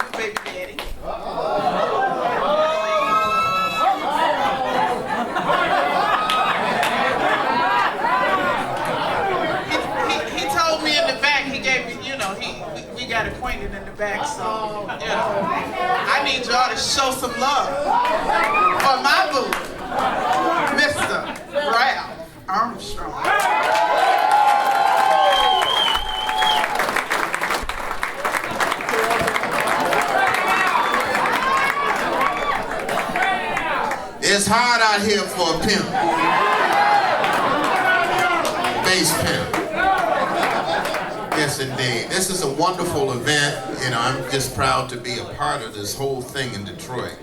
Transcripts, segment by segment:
his baby daddy. He told me in the back, he gave me, we got acquainted in the back, so, I need y'all to show some love for my boo, Mr. Ralphe Armstrong. It's hard out here for a pimp. Bass pimp. Yes, indeed. This is a wonderful event. I'm just proud to be a part of this whole thing in Detroit.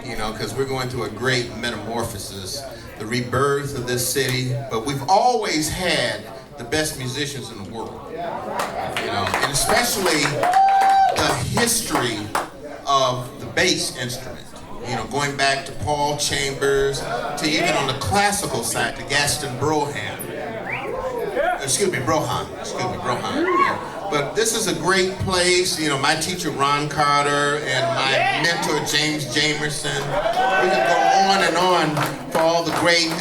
Because we're going through a great metamorphosis, the rebirth of this city. But we've always had the best musicians in the world. And especially the history of the bass instrument. Going back to Paul Chambers, to even on the classical side, to Gaston Brohan. Brohan. But this is a great place. My teacher Ron Carter and my mentor James Jamerson. We could go on and on for all the great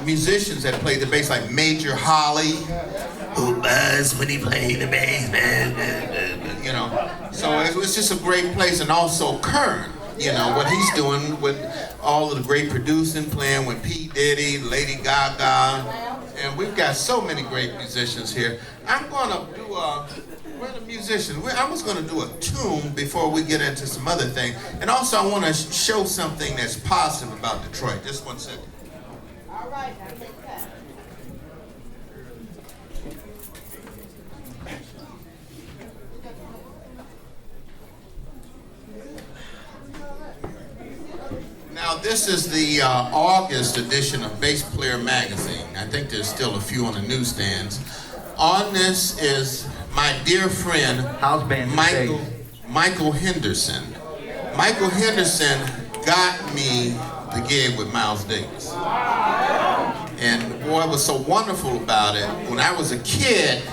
musicians that played the bass, like Major Holly, who buzzed when he played the bass. So it was just a great place, and also Kern. What he's doing with all of the great producing, playing with P. Diddy, Lady Gaga, and we've got so many great musicians here. I'm gonna do we're the musicians. I was gonna do a tune before we get into some other things. And also I wanna show something that's positive about Detroit. Just 1 second. All right, now take that. Now this is the August edition of Bass Player Magazine. I think there's still a few on the newsstands. On this is my dear friend Michael Henderson. Michael Henderson got me the gig with Miles Davis. And what was so wonderful about it, when I was a kid,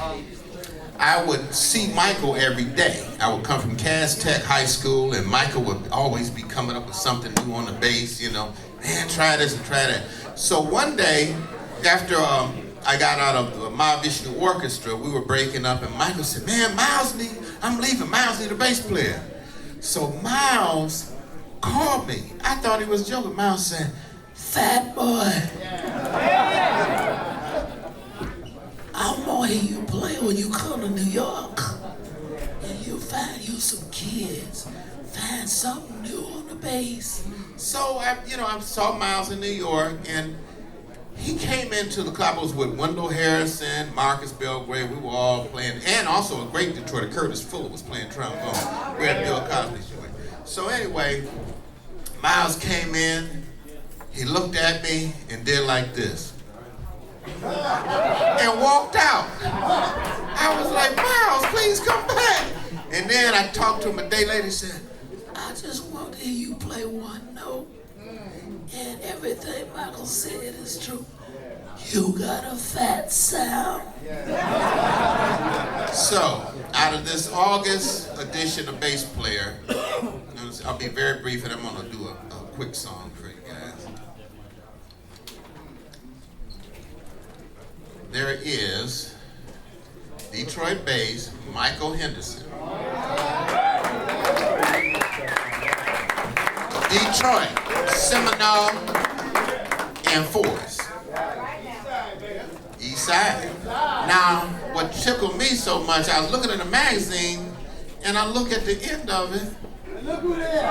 I would see Michael every day. I would come from Cass Tech High School, and Michael would always be coming up with something new on the bass, man, try this and try that. So one day, after I got out of the Mahavishnu Orchestra, we were breaking up, and Michael said, man, I'm leaving. Miles need a bass player. So Miles called me. I thought he was joking. Miles said, fat boy, I'm gonna hear you play when you come to New York. And you find you some kids. Find something new on the bass. So I saw Miles in New York, and he came into the club. I was with Wendell Harrison, Marcus Belgrave. We were all playing, and also a great Detroiter, Curtis Fuller, was playing trombone. We had Bill Cosby's joint. So anyway, Miles came in. He looked at me and did like this. And walked out. I was like, Miles, please come back. And then I talked to him a day later and said, I just want to hear you play one note. And everything Michael said is true. You got a fat sound. So, out of this August edition of Bass Player, I'll be very brief, and I'm going to do a quick song for you guys. There is Detroit bass, Michael Henderson. Detroit, Seminole, and Forest. East Side. Now, what tickled me so much, I was looking at the magazine, and I look at the end of it. Look who there.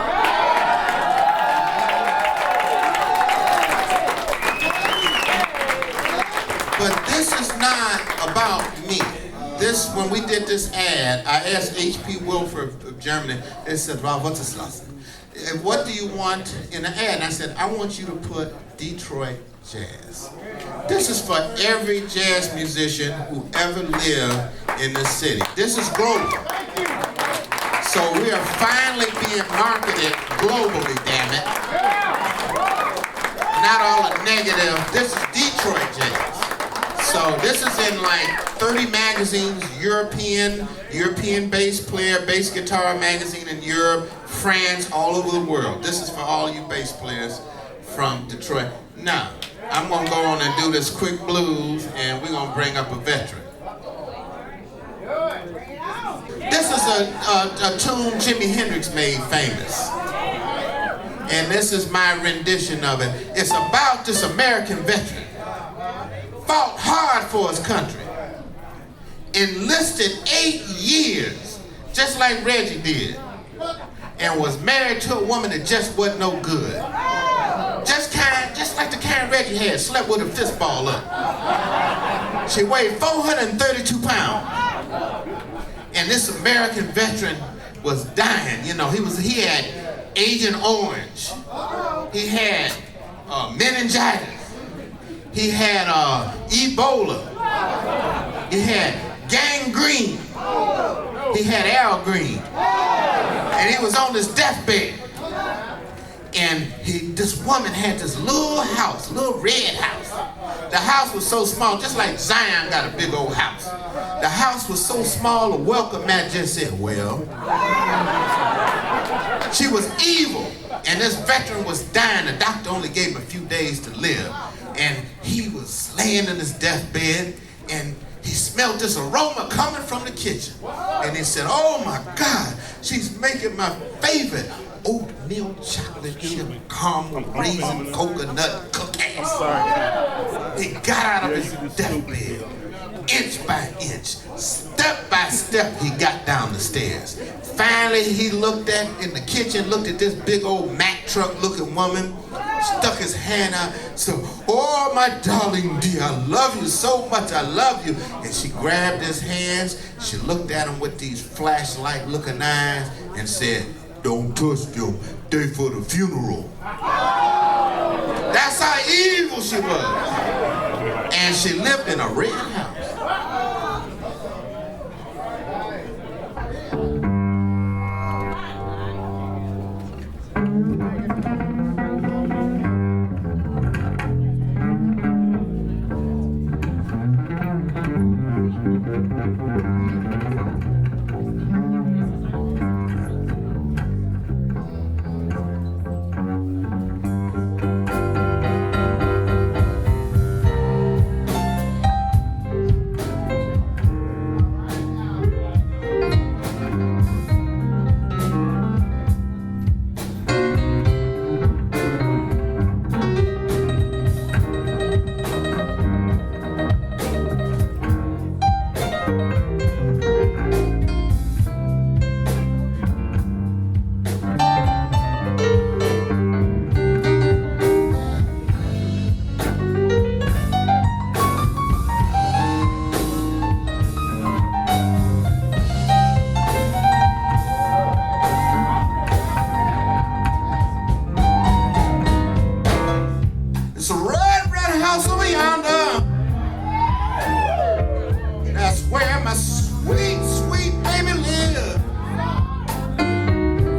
But this is not about me. When we did this ad, I asked H.P. Wilford of Germany, they said, Ralphe, what's this last? What do you want in the ad? And I said, I want you to put Detroit jazz. This is for every jazz musician who ever lived in this city. This is global. So we are finally being marketed globally, damn it. Not all the negative. This is Detroit jazz. So this is in like 30 magazines, European bass player, bass guitar magazine in Europe, France, all over the world. This is for all you bass players from Detroit. Now, I'm gonna go on and do this quick blues, and we're gonna bring up a veteran. This is a tune Jimi Hendrix made famous. And this is my rendition of it. It's about this American veteran. Fought hard for his country. Enlisted 8 years, just like Reggie did. And was married to a woman that just wasn't no good. Just like the kind Reggie had, slept with a fist ball up. She weighed 432 pounds. And this American veteran was dying. You know, he had Agent Orange. He had meningitis. He had Ebola. He had gangrene. He had Al Green. And he was on his deathbed. And this woman had this little house, little red house. The house was so small, just like Zion got a big old house. The house was so small, a welcome mat just said, well. She was evil, and this veteran was dying. The doctor only gave him a few days to live. And he was laying in his deathbed, and he smelled this aroma coming from the kitchen. And he said, oh my God, she's making my favorite oatmeal chocolate chip caramel raisin coconut cookies. He got out of his deathbed, inch by inch, step by step, he got down the stairs. Finally, he looked in the kitchen, looked at this big old Mack truck looking woman, stuck his hand out, said, oh my darling dear, I love you so much, I love you. And she grabbed his hands, she looked at him with these flashlight looking eyes and said, don't touch them, they for the funeral. That's how evil she was. And she lived in a red house. It's a red, red house over yonder. That's where my sweet, sweet baby lives.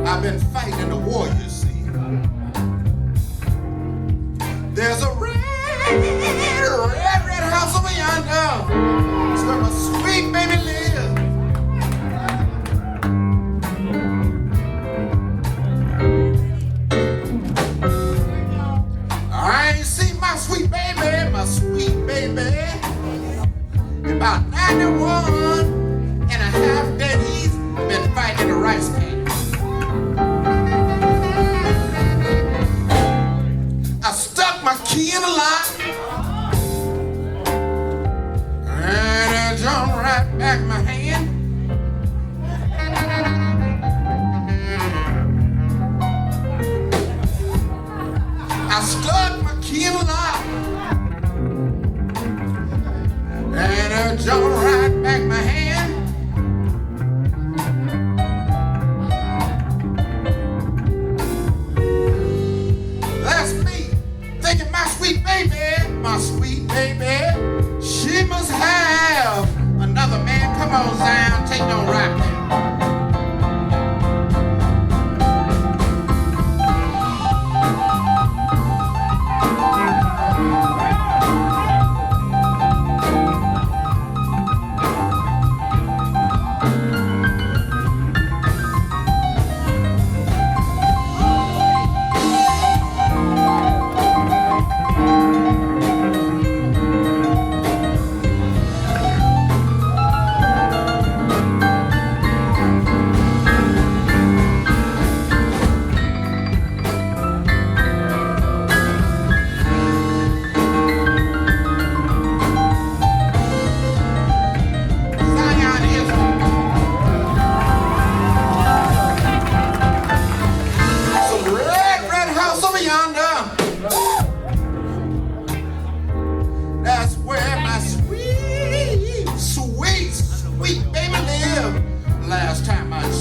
I've been fighting the war, you see. There's a red, red, red house over yonder. It's where my sweet baby lives. Sweet baby, about 91 and a half days, been fighting the rice can. I stuck my key in the lock, and I jumped right back my hand. I stuck my key in the lock, and I jumped right back my hand.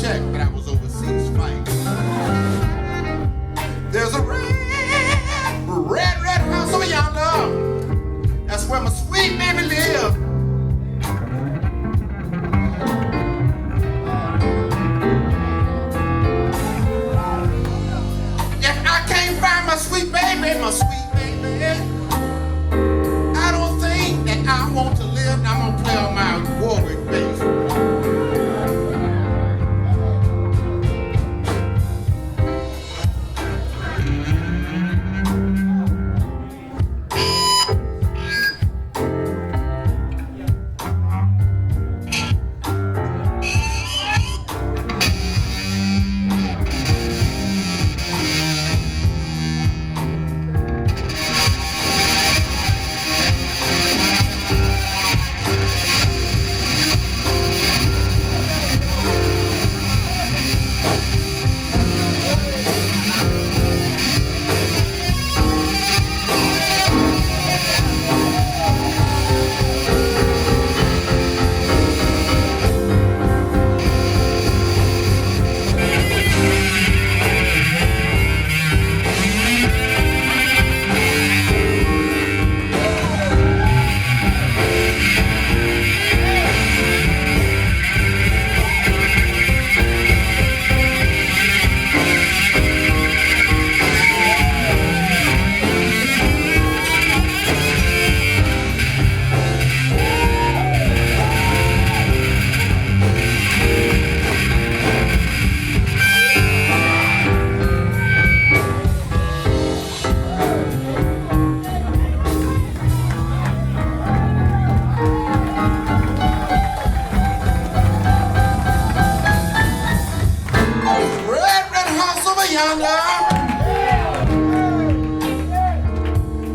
check, but I was overseas fighting. There's a red house over yonder. That's where my sweet baby lives. If I can't find my sweet baby, I don't think that I want to live. And I'm gonna play on my Warwick bass.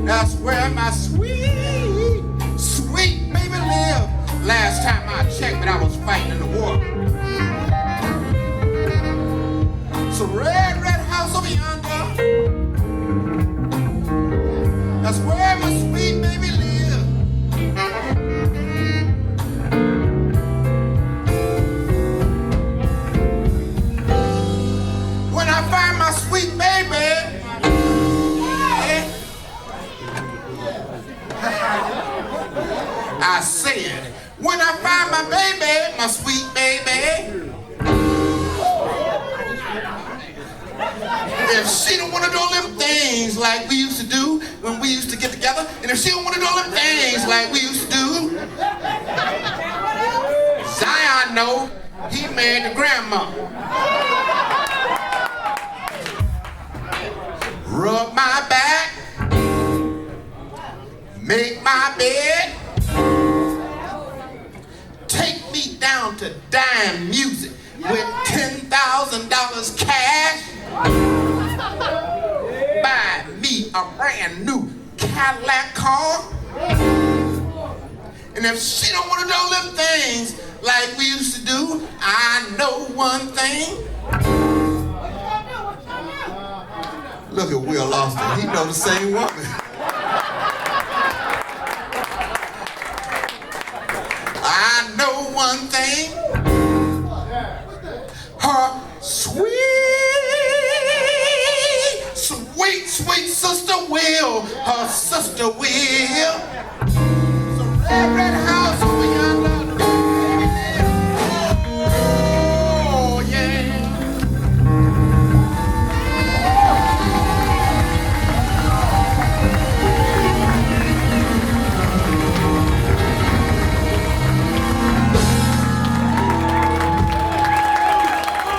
That's where my sweet, sweet baby lived. Last time I checked, but I was fighting in the war. It's a red house over yonder. That's where my sweet baby lived. When I find my sweet baby, I said, when I find my baby, my sweet baby, if she don't want to do all them things like we used to do when we used to get together, and if she don't want to do all them things like we used to do, Zion know he married the grandma. Rub my back, make my bed, take me down to dime music with $10,000 cash, buy me a brand new Cadillac car, and if she don't want to do all them things like we used to do, I know one thing. Look at Will Austin, he know the same woman. I know one thing, her sweet, sweet, sweet sister Will, her sister Will. It's a red house over yonder. Oh, yeah.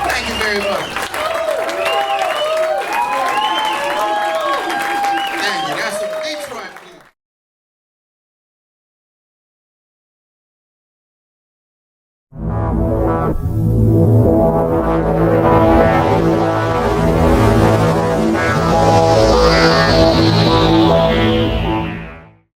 Thank you very much. Thank you. That's some Detroit music.